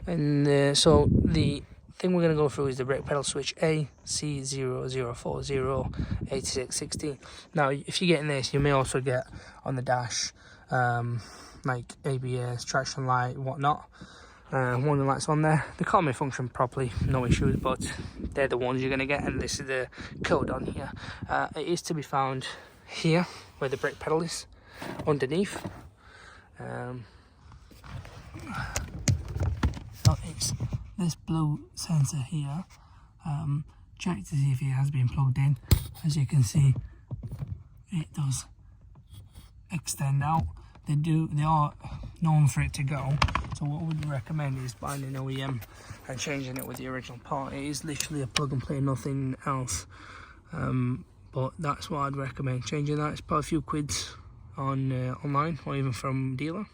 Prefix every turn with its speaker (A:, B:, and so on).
A: And so the thing we're going to go through is the brake pedal switch A, C0040, 8660. Now, if you're getting this, you may also get on the dash like ABS, traction light, whatnot. One of the lights on there. The car may function properly, no issues, but they're the ones you're going to get, and this is the code on here. It is to be found here, where the brake pedal is, underneath. So it's this blue sensor here. Check to see if it has been plugged in. As you can see, it does extend out. They are known for it to go. So what we'd recommend is buying an OEM and changing it with the original part. It is literally a plug and play, nothing else. But that's what I'd recommend. Changing that, it's about a few quids on online or even from dealer.